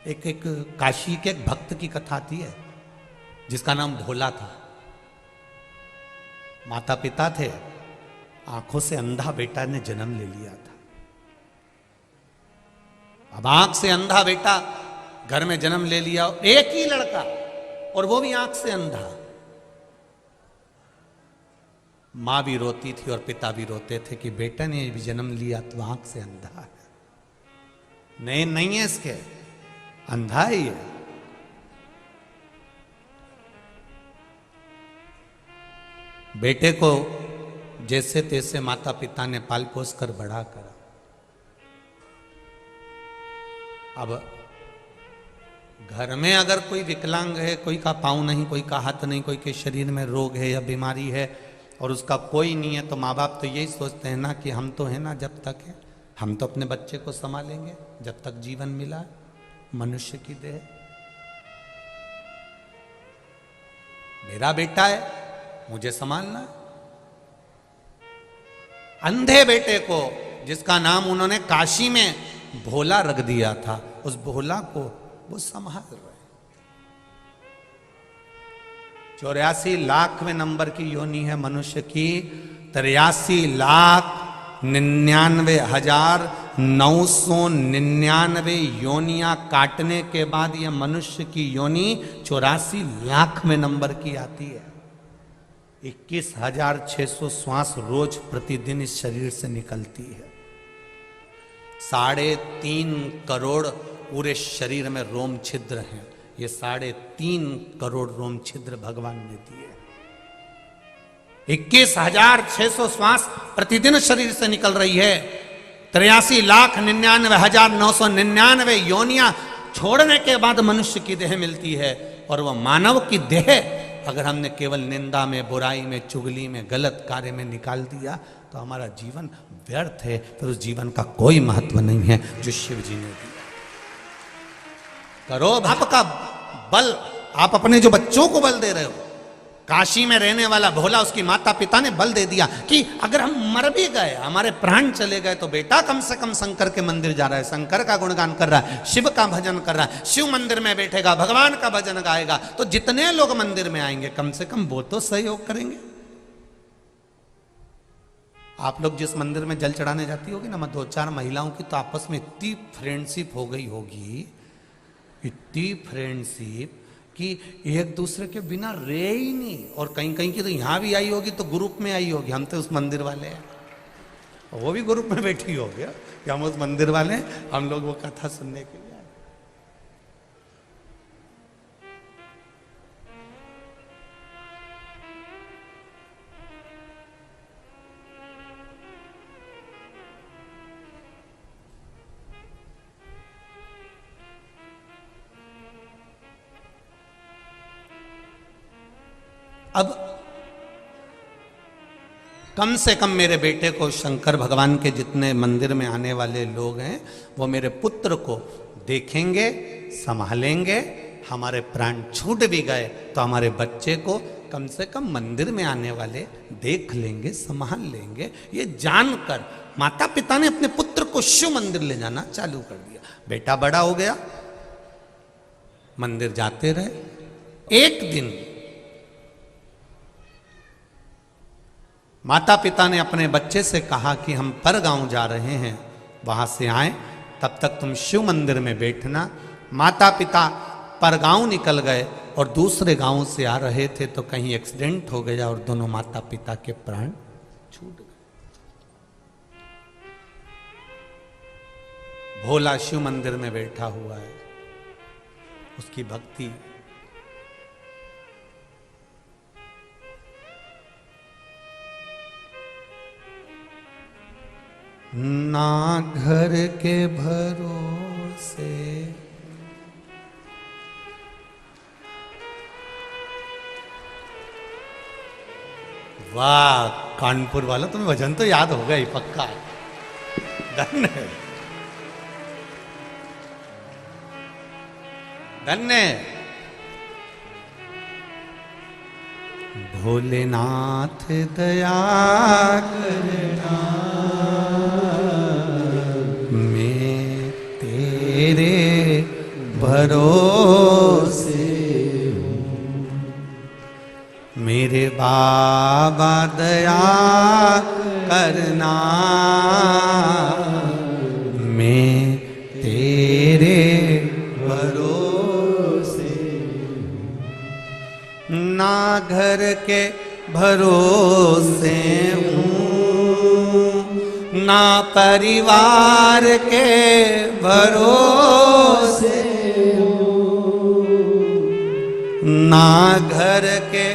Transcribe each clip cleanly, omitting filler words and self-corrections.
एक काशी के एक भक्त की कथा आती है जिसका नाम भोला था। माता पिता थे, आंखों से अंधा बेटा ने जन्म ले लिया था। अब आंख से अंधा बेटा घर में जन्म ले लिया, एक ही लड़का, और वो भी आंख से अंधा। मां भी रोती थी और पिता भी रोते थे कि बेटा ने भी जन्म लिया तो आंख से अंधा है। नहीं है इसके, अंधा ही है। बेटे को जैसे तैसे माता पिता ने पाल पोस कर बड़ा करा। अब घर में अगर कोई विकलांग है, कोई का पांव नहीं, कोई का हाथ नहीं, कोई के शरीर में रोग है या बीमारी है और उसका कोई नहीं है, तो माँ बाप तो यही सोचते हैं ना कि हम तो है ना, जब तक है हम तो अपने बच्चे को संभालेंगे जब तक जीवन मिला, मनुष्य की देह। मेरा बेटा है, मुझे संभालना है। अंधे बेटे को, जिसका नाम उन्होंने काशी में भोला रख दिया था, उस भोला को वो संभाल रहे। 84 लाखवें नंबर की योनि है मनुष्य की। 83,99,999 योनियां काटने के बाद यह मनुष्य की योनि 84 लाखवें नंबर की आती है। 21,600 श्वास रोज प्रतिदिन इस शरीर से निकलती है। 3.5 करोड़ पूरे शरीर में रोम छिद्र हैं। ये 3.5 करोड़ रोम छिद्र भगवान ने दिए। 21,600 श्वास प्रतिदिन शरीर से निकल रही है। 83,99,999 योनियां छोड़ने के बाद मनुष्य की देह मिलती है। और वह मानव की देह अगर हमने केवल निंदा में, बुराई में, चुगली में, गलत कार्य में निकाल दिया तो हमारा जीवन व्यर्थ है। फिर उस जीवन का कोई महत्व नहीं है जो शिव जी ने दिया। करो आपका बल, आप अपने जो बच्चों को बल दे रहे हो। काशी में रहने वाला भोला, उसकी माता पिता ने बल दे दिया कि अगर हम मर भी गए, हमारे प्राण चले गए, तो बेटा कम से कम शंकर के मंदिर जा रहा है, शंकर का गुणगान कर रहा है, शिव का भजन कर रहा है, शिव मंदिर में बैठेगा, भगवान का भजन गाएगा, तो जितने लोग मंदिर में आएंगे कम से कम वो तो सहयोग करेंगे। आप लोग जिस मंदिर में जल चढ़ाने जाती होगी ना, 2-4 महिलाओं की तो आपस में इतनी फ्रेंडशिप हो गई होगी, इतनी फ्रेंडशिप कि एक दूसरे के बिना रहे ही नहीं। और कहीं कहीं की तो यहां भी आई होगी तो ग्रुप में आई होगी, हम तो उस मंदिर वाले हैं, वो भी ग्रुप में बैठी होगी कि हम उस मंदिर वाले हैं, हम लोग वो कथा सुनने के लिए। अब कम से कम मेरे बेटे को, शंकर भगवान के जितने मंदिर में आने वाले लोग हैं, वो मेरे पुत्र को देखेंगे, संभालेंगे। हमारे प्राण छूट भी गए तो हमारे बच्चे को कम से कम मंदिर में आने वाले देख लेंगे, संभाल लेंगे। ये जानकर माता पिता ने अपने पुत्र को शिव मंदिर ले जाना चालू कर दिया। बेटा बड़ा हो गया, मंदिर जाते रहे। एक दिन माता पिता ने अपने बच्चे से कहा कि हम पर गांव जा रहे हैं, वहां से आए, तब तक तुम शिव मंदिर में बैठना। माता पिता पर गांव निकल गए और दूसरे गांव से आ रहे थे तो कहीं एक्सीडेंट हो गया और दोनों माता पिता के प्राण छूट गए। भोला शिव मंदिर में बैठा हुआ है, उसकी भक्ति। ना घर के भरोसे वाह, कानपुर वाला तुम्हें भजन तो याद होगा ही पक्का। धन्य धन्य भोलेनाथ दया करना, मैं तेरे भरोसे मेरे बाबा दया करना, मैं तेरे भरोसे ना घर के भरोसे हूँ, ना परिवार के भरोसे हूँ, ना घर के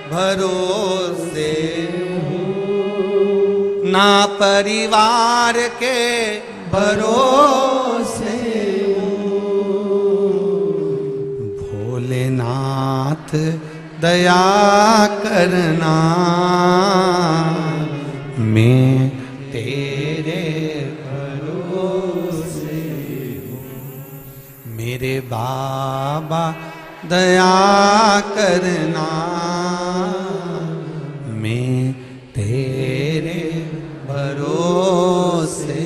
भरोसे हूँ, ना परिवार के भरोसे हूँ। भोलेनाथ दया करना, मैं तेरे भरोसे हूँ। मेरे बाबा दया करना, मैं तेरे भरोसे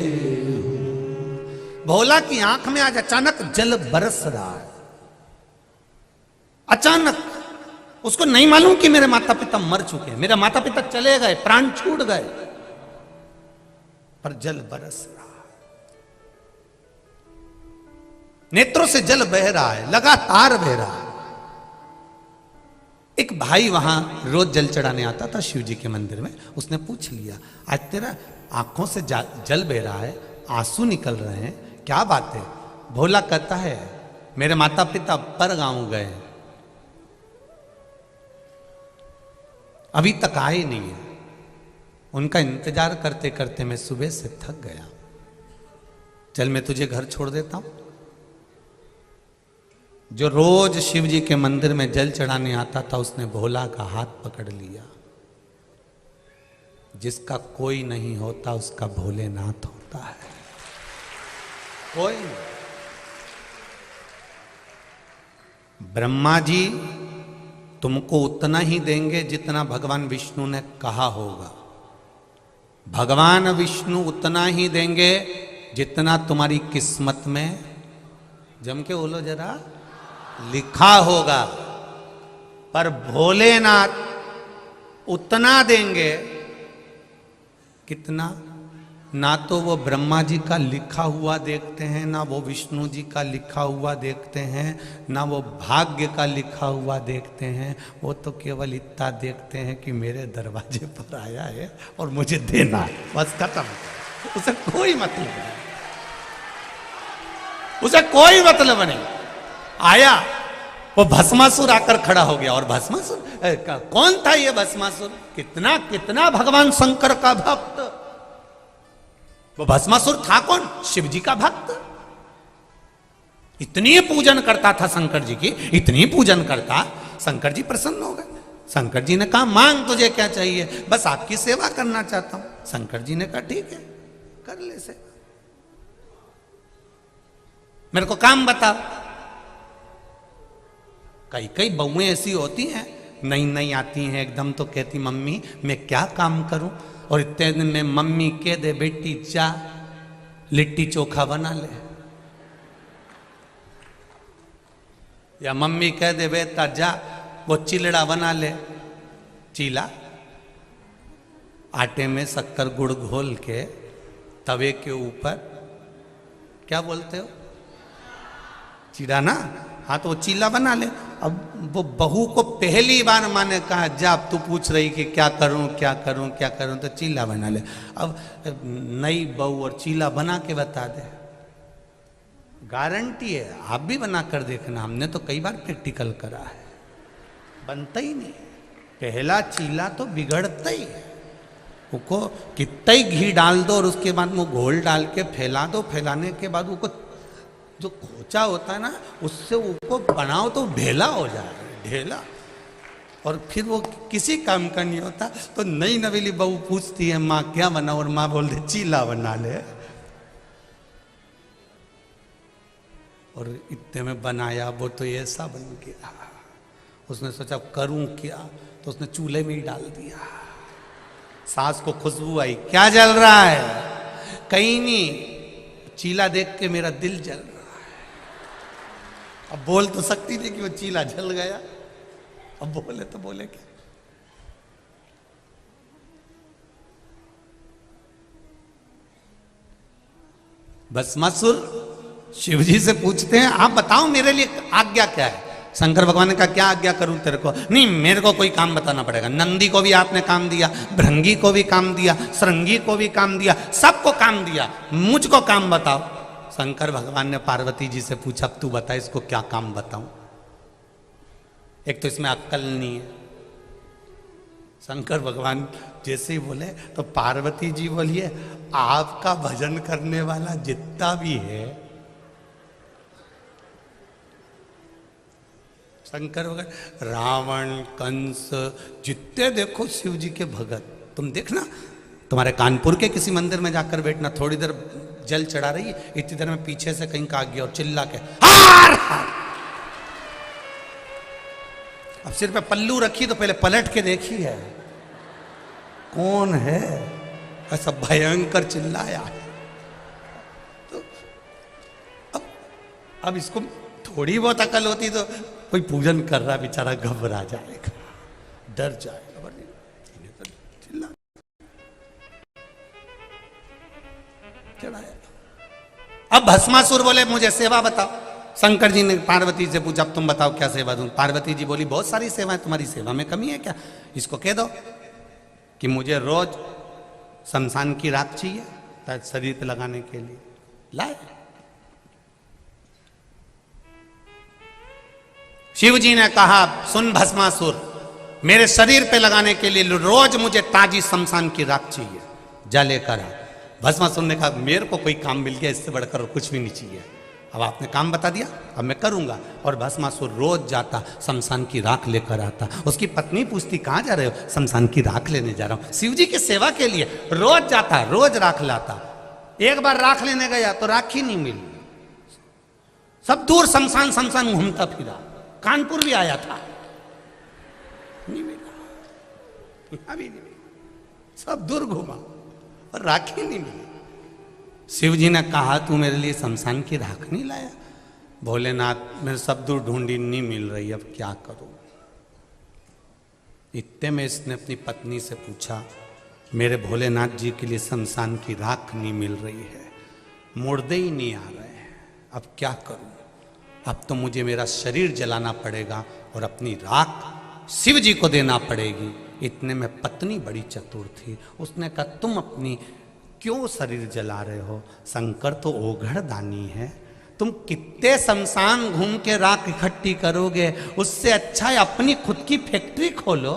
हूँ। भोला की आंख में आज अचानक जल बरस रहा है। अचानक उसको नहीं मालूम कि मेरे माता पिता मर चुके हैं, मेरे माता पिता चले गए, प्राण छूट गए, पर जल बरस रहा है। नेत्रों से जल बह रहा है, लगातार बह रहा है। एक भाई वहां रोज जल चढ़ाने आता था शिव जी के मंदिर में। उसने पूछ लिया, आज तेरा आंखों से जल बह रहा है, आंसू निकल रहे हैं, क्या बात है? भोला कहता है, मेरे माता पिता पर गांव गए, अभी तक आए नहीं है। उनका इंतजार करते करते मैं सुबह से थक गया। चल मैं तुझे घर छोड़ देता हूं। जो रोज शिव जी के मंदिर में जल चढ़ाने आता था, उसने भोला का हाथ पकड़ लिया। जिसका कोई नहीं होता उसका भोलेनाथ होता है। कोई नहीं। ब्रह्मा जी तुमको उतना ही देंगे जितना भगवान विष्णु ने कहा होगा। भगवान विष्णु उतना ही देंगे जितना तुम्हारी किस्मत में, जम के बोलो जरा, लिखा होगा। पर भोलेनाथ उतना देंगे कितना, ना तो वो ब्रह्मा जी का लिखा हुआ देखते हैं, ना वो विष्णु जी का लिखा हुआ देखते हैं, ना वो भाग्य का लिखा हुआ देखते हैं। वो तो केवल इतना देखते हैं कि मेरे दरवाजे पर आया है और मुझे देना है, बस खत्म। उसे कोई मतलब नहीं, उसे कोई मतलब नहीं। आया, वो भस्मासुर आकर खड़ा हो गया। और भस्मासुर कौन था ये भस्मासुर? कितना कितना भगवान शंकर का भक्त। वो भस्मासुर था कौन? शिव जी का भक्त। इतनी पूजन करता था शंकर जी की, इतनी पूजन करता, शंकर जी प्रसन्न हो गए। शंकर जी ने कहा, मांग, तुझे क्या चाहिए? बस आपकी सेवा करना चाहता हूं। शंकर जी ने कहा, ठीक है, कर ले सेवा, मेरे को काम बता। कई कई बहुएं ऐसी होती हैं, नई नई आती हैं, एकदम तो कहती, मम्मी मैं क्या काम करूं? और इतने दिन में मम्मी कह दे, बेटी जा लिट्टी चोखा बना ले, या मम्मी कह दे, बेटा जा वो चिलड़ा बना ले। चीला, आटे में शक्कर गुड़ घोल के तवे के ऊपर, क्या बोलते हो, चीड़ा ना? हाँ, तो वो चीला बना ले। अब वो बहू को पहली बार माँ ने कहा, जा, अब तू पूछ रही कि क्या करूं क्या करूं क्या करूं, तो चीला बना ले। अब नई बहू और चीला बना के बता दे, गारंटी है। आप भी बना कर देखना, हमने तो कई बार प्रैक्टिकल करा है, बनता ही नहीं। पहला चीला तो बिगड़ता ही है। उसको कितना ही घी डाल दो और उसके बाद वो घोल डाल के फैला दो, फैलाने के बाद वो जो खोचा होता है ना, उससे उसको बनाओ तो ढेला हो जाए, ढेला। और फिर वो किसी काम का नहीं होता। तो नई नवेली बहू पूछती है, माँ क्या बना? और माँ बोल दे, चीला बना ले। और इतने में बनाया, वो तो ऐसा बन गया। उसने सोचा करूं क्या, तो उसने चूल्हे में ही डाल दिया। सास को खुशबू आई, क्या जल रहा है? कहीं नहीं, चीला देख के मेरा दिल जल रहा है। अब बोल तो सकती थी कि वो चीला जल गया, अब बोले तो बोले क्या। भस्मासुर शिवजी से पूछते हैं आप बताओ मेरे लिए आज्ञा क्या है। शंकर भगवान ने कहा क्या आज्ञा करूं तेरे को। नहीं मेरे को कोई काम बताना पड़ेगा। नंदी को भी आपने काम दिया, भृंगी को भी काम दिया, श्रृंगी को भी काम दिया, सबको काम दिया, मुझको काम बताओ। शंकर भगवान ने पार्वती जी से पूछा तू बता इसको क्या काम बताऊं। एक तो इसमें अक्कल नहीं है। शंकर भगवान जैसे ही बोले तो पार्वती जी बोलिए आपका भजन करने वाला जितना भी है, शंकर भगवान रावण कंस जितने देखो शिव जी के भगत, तुम देखना तुम्हारे कानपुर के किसी मंदिर में जाकर बैठना, थोड़ी देर जल चढ़ा रही है, इतनी देर में पीछे से कहीं का आ गया और चिल्ला के हार हार। अब सिर पे पल्लू रखी तो पहले पलट के देखी है कौन है, ऐसा भयंकर चिल्लाया है। तो अब इसको थोड़ी बहुत अकल होती तो कोई पूजन कर रहा बेचारा घबरा जाएगा, डर जाएगा, तो चिल्ला चढ़ाया। अब भस्मासुर बोले मुझे सेवा बताओ। शंकर जी ने पार्वती से पूछा अब तुम बताओ क्या सेवा दूं। पार्वती जी बोली बहुत सारी सेवा है, तुम्हारी सेवा में कमी है क्या। इसको कह दो कि मुझे रोज शमशान की राख चाहिए शरीर पे लगाने के लिए, लाए। शिव जी ने कहा सुन भस्मासुर मेरे शरीर पे लगाने के लिए रोज मुझे ताजी शमशान की राख चाहिए, जा लेकर आ। भस्मासुर ने कहा मेरे को कोई काम मिल गया इससे बढ़कर और कुछ भी नहीं चाहिए, अब आपने काम बता दिया अब मैं करूंगा। और भस्मासुर रोज जाता शमशान की राख लेकर आता। उसकी पत्नी पूछती कहाँ जा रहे हो, शमशान की राख लेने जा रहा हूं शिव जी की सेवा के लिए। रोज जाता रोज राख लाता। एक बार राख लेने गया तो राख ही नहीं मिली, सब दूर शमशान शमशान घूमता फिरा, कानपुर भी आया था नहीं मिला, अभी नहीं मिला, सब दूर घूमा और राख ही नहीं मिली। शिव जी ने कहा तू मेरे लिए शमशान की राख नहीं लाया। भोलेनाथ मैं सब दूर ढूंढी नहीं मिल रही, अब क्या करूं। इतने में इसने अपनी पत्नी से पूछा मेरे भोलेनाथ जी के लिए शमशान की राख नहीं मिल रही है, मुर्दे ही नहीं आ रहे हैं, अब क्या करूं। अब तो मुझे मेरा शरीर जलाना पड़ेगा और अपनी राख शिव जी को देना पड़ेगी। इतने में पत्नी बड़ी चतुर थी, उसने कहा तुम अपनी क्यों शरीर जला रहे हो, शंकर तो ओघड़ दानी है, तुम कितने शमशान घूम के राख इकट्ठी करोगे, उससे अच्छा है अपनी खुद की फैक्ट्री खोलो,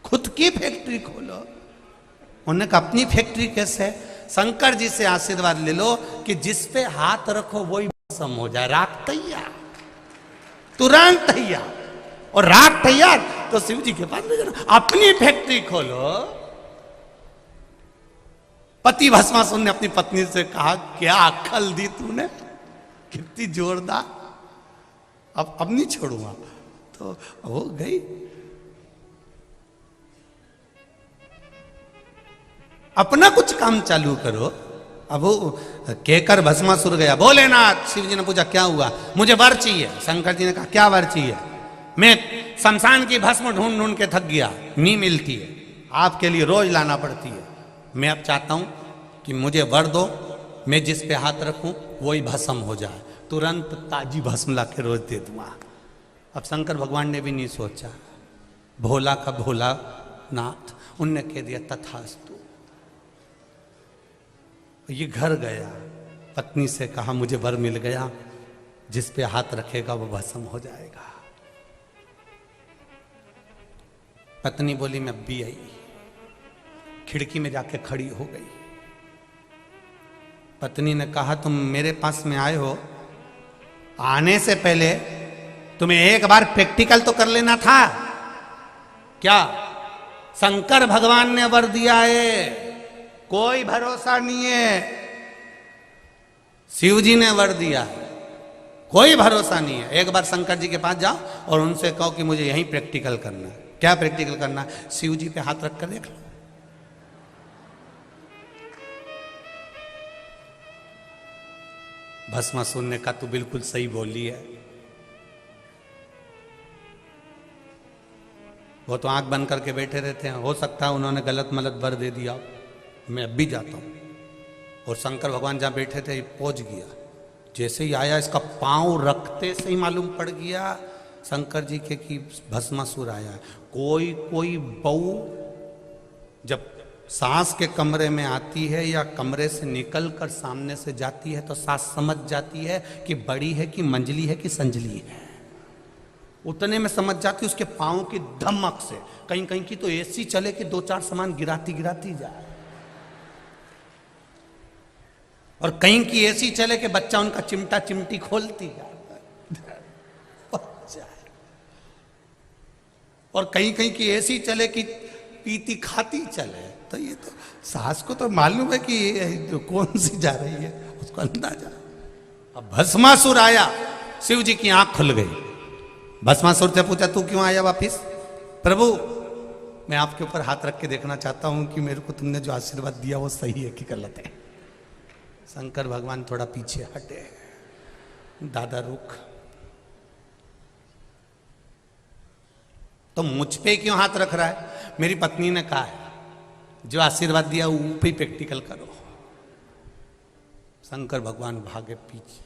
खुद की फैक्ट्री खोलो। उन्होंने कहा अपनी फैक्ट्री कैसे। शंकर जी से आशीर्वाद ले लो कि जिस पे हाथ रखो वही भस्म हो जाए, राख तैयार, तुरंत तैयार। और राख तैयार तो शिव जी के पास ले जाना, अपनी फैक्ट्री खोलो। पति भस्मासुर ने अपनी पत्नी से कहा क्या अक्ल दी तूने, कितनी जोरदार, अब नहीं छोड़ूंगा। तो हो गई। अपना कुछ काम चालू करो। अब वो कहकर भस्मासुर गया। भोलेनाथ शिव जी ने पूछा क्या हुआ, मुझे वर चाहिए। शंकर जी ने कहा क्या वर चाहिए। मैं शमशान की भस्म ढूंढ ढूंढ के थक गया, नहीं मिलती है, आपके लिए रोज लाना पड़ती है। मैं अब चाहता हूं कि मुझे वर दो, मैं जिस पे हाथ रखूं वही भस्म हो जाए, तुरंत ताजी भस्म ला के रोज दे दूंगा। अब शंकर भगवान ने भी नहीं सोचा, भोला का भोला नाथ, उनने कह दिया तथास्तु। ये घर गया, पत्नी से कहा मुझे वर मिल गया, जिस पे हाथ रखेगा वो भस्म हो जाएगा। पत्नी बोली मैं भी आई, खिड़की में जाके खड़ी हो गई। पत्नी ने कहा तुम मेरे पास में आए हो, आने से पहले तुम्हें एक बार प्रैक्टिकल तो कर लेना था। क्या शंकर भगवान ने वर दिया है, कोई भरोसा नहीं है। शिव जी ने वर दिया है, कोई भरोसा नहीं है। एक बार शंकर जी के पास जाओ और उनसे कहो कि मुझे यहीं प्रैक्टिकल करना है। क्या प्रैक्टिकल करना है, शिव जी पे हाथ रख कर देख लो। भस्मासुर ने कहा तू बिल्कुल सही बोली है। वो तो आंख बंद करके बैठे रहते हैं, हो सकता है उन्होंने गलत मलत वर दे दिया, मैं अब भी जाता हूं। और शंकर भगवान जहां बैठे थे पहुंच गया, जैसे ही आया इसका पांव रखते से ही मालूम पड़ गया शंकर जी के कि भस्मासुर आया है। कोई कोई बहू जब सास के कमरे में आती है या कमरे से निकल कर सामने से जाती है तो सास समझ जाती है कि बड़ी है कि मंजली है कि संजली है। उतने में समझ जाती उसके पाँव की धमक से। कहीं कहीं की तो ऐसी चले कि दो चार सामान गिराती गिराती जाए, और कहीं की ऐसी चले कि बच्चा उनका चिमटा चिमटी खोलती जाए, और कहीं कहीं की ऐसी चले कि पीती खाती चले। तो ये तो सास को तो मालूम है कि ये कौन सी जा रही है, उसको अंदाजा। अब भस्मासुर आया, शिव जी की आंख खुल गई। भस्मासुर से पूछा तू क्यों आया वापिस? प्रभु मैं आपके ऊपर हाथ रख के देखना चाहता हूं कि मेरे को तुमने जो आशीर्वाद दिया वो सही है कि गलत है। शंकर भगवान थोड़ा पीछे हटे, दादा रुक, तो मुझ पे क्यों हाथ रख रहा है? मेरी पत्नी ने कहा है जो आशीर्वाद दिया वो पे प्रैक्टिकल करो। शंकर भगवान भागे पीछे,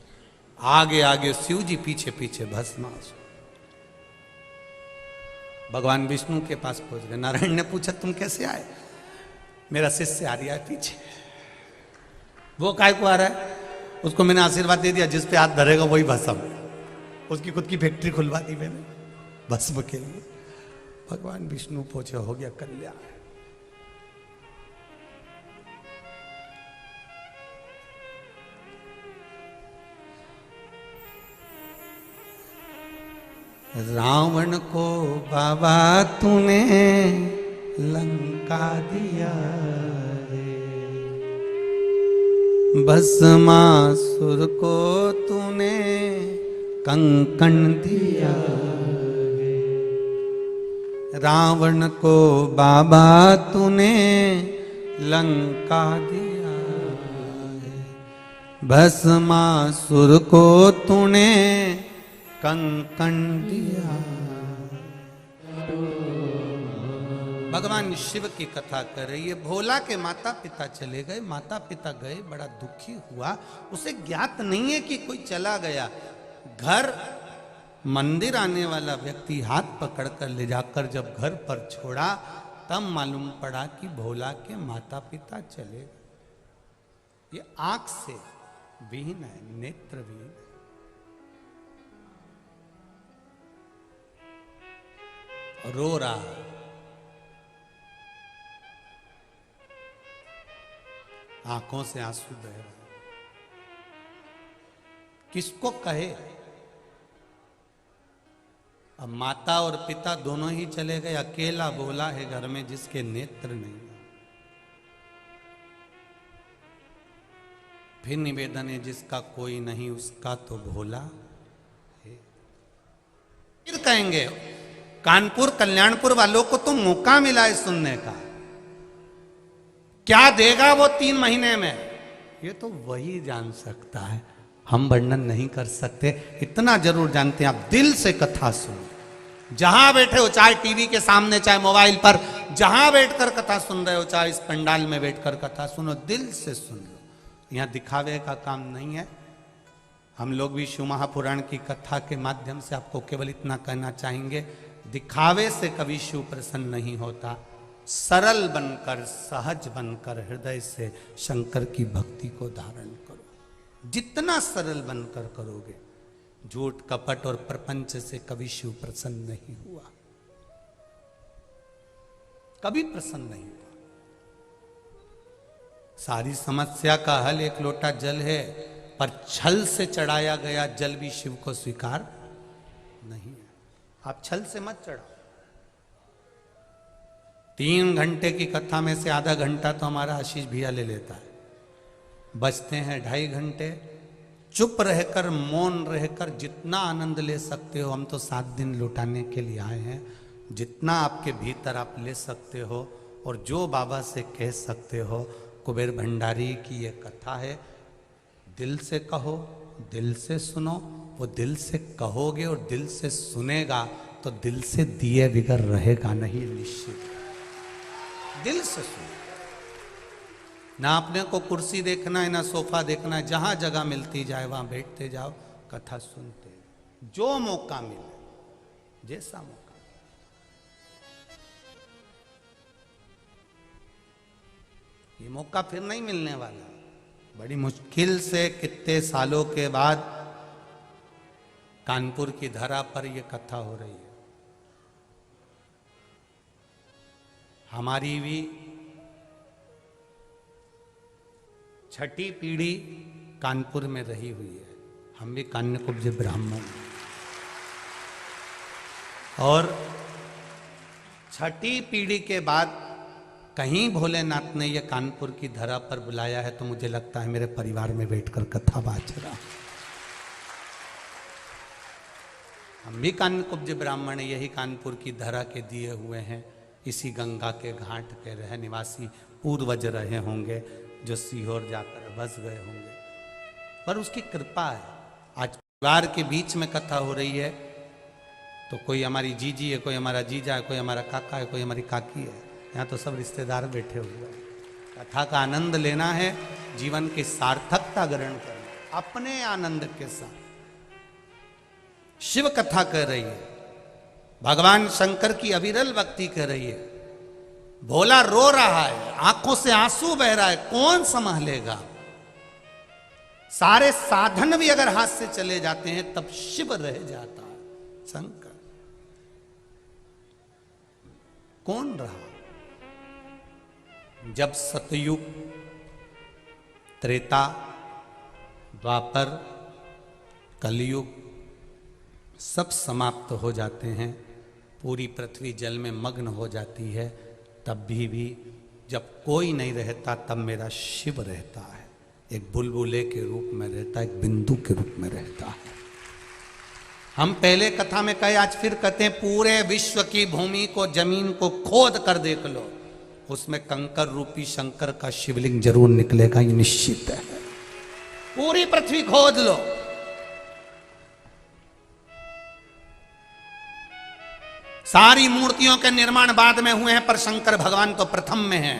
आगे आगे शिव जी पीछे पीछे भस्मासुर। भगवान विष्णु के पास पहुंच गए। नारायण ने पूछा तुम कैसे आए? मेरा शिष्य आ रहा है पीछे। वो काय को आ रहा है? उसको मैंने आशीर्वाद दे दिया, जिस पे हाथ धरेगा वही भस्म। उसकी खुद की फैक्ट्री खुलवा दी मैंने भस्म के लिए। भगवान विष्णु पहुंचे, हो गया कल्याण। रावण को बाबा तूने लंका दिया रे, भस्मासुर को तूने कंकण दिया रे। रावण को बाबा तूने लंका दिया रे, भस्मासुर को तूने कंकण दिया। भगवान शिव की कथा कर रही है। भोला के माता पिता चले गए, माता पिता गए, बड़ा दुखी हुआ। उसे ज्ञात नहीं है कि कोई चला गया। घर मंदिर आने वाला व्यक्ति हाथ पकड़कर ले जाकर जब घर पर छोड़ा तब मालूम पड़ा कि भोला के माता पिता चले गए। ये आंख से विहीन है, नेत्र विहीन। रो रहा, आंखों से आंसू बह रहे। किसको कहे? अब माता और पिता दोनों ही चले गए, अकेला भोला है घर में जिसके नेत्र नहीं। फिर निवेदन है जिसका कोई नहीं उसका तो भोला है। फिर कहेंगे कानपुर कल्याणपुर वालों को तो मौका मिला है सुनने का, क्या देगा वो 3 महीने में, ये तो वही जान सकता है। हम वर्णन नहीं कर सकते। इतना जरूर जानते हैं, आप दिल से कथा सुनो। जहां बैठे हो, चाहे टीवी के सामने, चाहे मोबाइल पर, जहां बैठकर कथा सुन रहे हो, चाहे इस पंडाल में बैठकर कथा सुनो, दिल से सुन लो। यहां दिखावे का काम नहीं है। हम लोग भी शिव महापुराण की कथा के माध्यम से आपको केवल इतना कहना चाहेंगे, दिखावे से कभी शिव प्रसन्न नहीं होता। सरल बनकर, सहज बनकर हृदय से शंकर की भक्ति को धारण करो। जितना सरल बनकर करोगे, झूठ कपट और प्रपंच से कभी शिव प्रसन्न नहीं हुआ, कभी प्रसन्न नहीं हुआ। सारी समस्या का हल एक लोटा जल है, पर छल से चढ़ाया गया जल भी शिव को स्वीकार नहीं है। आप छल से मत चढ़ाओ। 3 घंटे की कथा में से आधा घंटा तो हमारा आशीष भैया ले लेता है, बचते हैं 2.5 घंटे। चुप रहकर, मौन रहकर जितना आनंद ले सकते हो, हम तो 7 दिन लुटाने के लिए आए हैं, जितना आपके भीतर आप ले सकते हो और जो बाबा से कह सकते हो। कुबेर भंडारी की ये कथा है, दिल से कहो, दिल से सुनो, वो दिल से कहोगे और दिल से सुनेगा तो दिल से दिए बिगर रहेगा नहीं, निश्चित। दिल से सुनो, ना अपने को कुर्सी देखना है ना सोफा देखना है, जहां जगह मिलती जाए वहां बैठते जाओ, कथा सुनते, जो मौका मिले, जैसा मौका। ये मौका फिर नहीं मिलने वाला। बड़ी मुश्किल से कितने सालों के बाद कानपुर की धरा पर यह कथा हो रही है। हमारी भी छठी पीढ़ी कानपुर में रही हुई है, हम भी कान्यकुब्ज ब्राह्मण, और छठी पीढ़ी के बाद कहीं भोलेनाथ ने यह कानपुर की धरा पर बुलाया है तो मुझे लगता है मेरे परिवार में बैठकर कथा बाज रहा। हम भी कान्यकुब्ज ब्राह्मण, यही कानपुर की धरा के दिए हुए हैं, इसी गंगा के घाट के रह निवासी पूर्वज रहे होंगे जो सीहोर जाकर बस गए होंगे, पर उसकी कृपा है। आज परिवार के बीच में कथा हो रही है तो कोई हमारी जीजी है, कोई हमारा जीजा है, कोई हमारा काका है, कोई हमारी काकी है, यहाँ तो सब रिश्तेदार बैठे हुए हैं। कथा का आनंद लेना है, जीवन की सार्थकता ग्रहण करना अपने आनंद के साथ। शिव कथा कर रही है, भगवान शंकर की अविरल भक्ति कर रही है, भोला रो रहा है, आंखों से आंसू बह रहा है, कौन संभालेगा? सारे साधन भी अगर हाथ से चले जाते हैं तब शिव रह जाता है, शंकर। कौन रहा? जब सतयुग, त्रेता, द्वापर, कलयुग सब समाप्त हो जाते हैं, पूरी पृथ्वी जल में मग्न हो जाती है, तब भी जब कोई नहीं रहता तब मेरा शिव रहता है, एक बुलबुले के रूप में रहता है, एक बिंदु के रूप में रहता है। हम पहले कथा में कहे, आज फिर कहते हैं, पूरे विश्व की भूमि को, जमीन को खोद कर देख लो, उसमें कंकर रूपी शंकर का शिवलिंग जरूर निकलेगा, ये निश्चित है। पूरी पृथ्वी खोद लो, सारी मूर्तियों के निर्माण बाद में हुए हैं, पर शंकर भगवान तो प्रथम में हैं।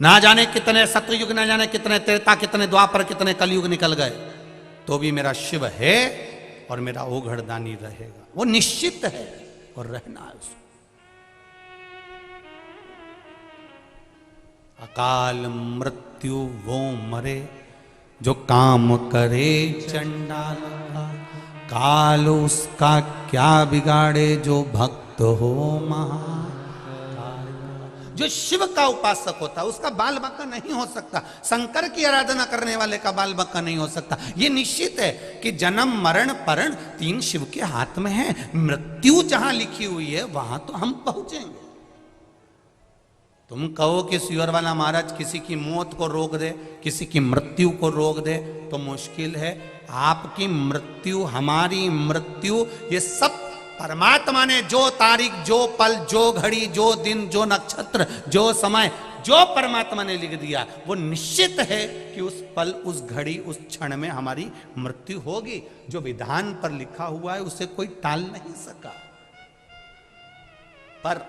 ना जाने कितने सतयुग, ना जाने कितने त्रेता, कितने द्वापर, कितने कलयुग निकल गए, तो भी मेरा शिव है और मेरा ओघड़दानी रहेगा, वो निश्चित है और रहना है उसको। अकाल मृत्यु वो मरे जो काम करे चंडाल का, काल उसका क्या बिगाड़े जो भक्त हो महाकाल। जो शिव का उपासक होता है उसका बाल बक्का नहीं हो सकता, शंकर की आराधना करने वाले का बाल बक्का नहीं हो सकता। ये निश्चित है कि जन्म मरण परण तीन शिव के हाथ में है, मृत्यु जहां लिखी हुई है वहां तो हम पहुंचेंगे। तुम कहो कि सियोर वाला महाराज किसी की मौत को रोक दे, किसी की मृत्यु को रोक दे, तो मुश्किल है। आपकी मृत्यु, हमारी मृत्यु, ये सब परमात्मा ने जो तारीख, जो पल, जो घड़ी, जो दिन, जो नक्षत्र, जो समय, जो परमात्मा ने लिख दिया, वो निश्चित है कि उस पल, उस घड़ी, उस क्षण में हमारी मृत्यु होगी। जो विधान पर लिखा हुआ है उसे कोई टाल नहीं सका। पर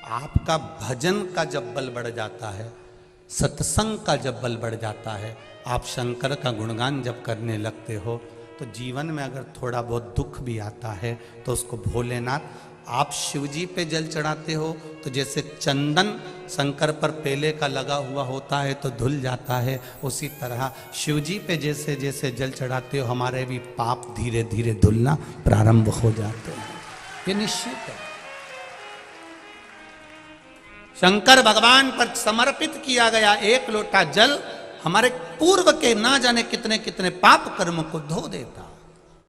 आपका भजन का जब बल बढ़ जाता है, सत्संग का जब बल बढ़ जाता है, आप शंकर का गुणगान जब करने लगते हो, तो जीवन में अगर थोड़ा बहुत दुख भी आता है तो उसको भोलेनाथ, आप शिवजी पे जल चढ़ाते हो तो जैसे चंदन शंकर पर पेले का लगा हुआ होता है तो धुल जाता है, उसी तरह शिवजी पे जैसे जैसे जल चढ़ाते हो हमारे भी पाप धीरे धीरे धुलना प्रारंभ हो जाते हैं। ये निश्चित है। शंकर भगवान पर समर्पित किया गया एक लोटा जल हमारे पूर्व के ना जाने कितने कितने पाप कर्म को धो देता।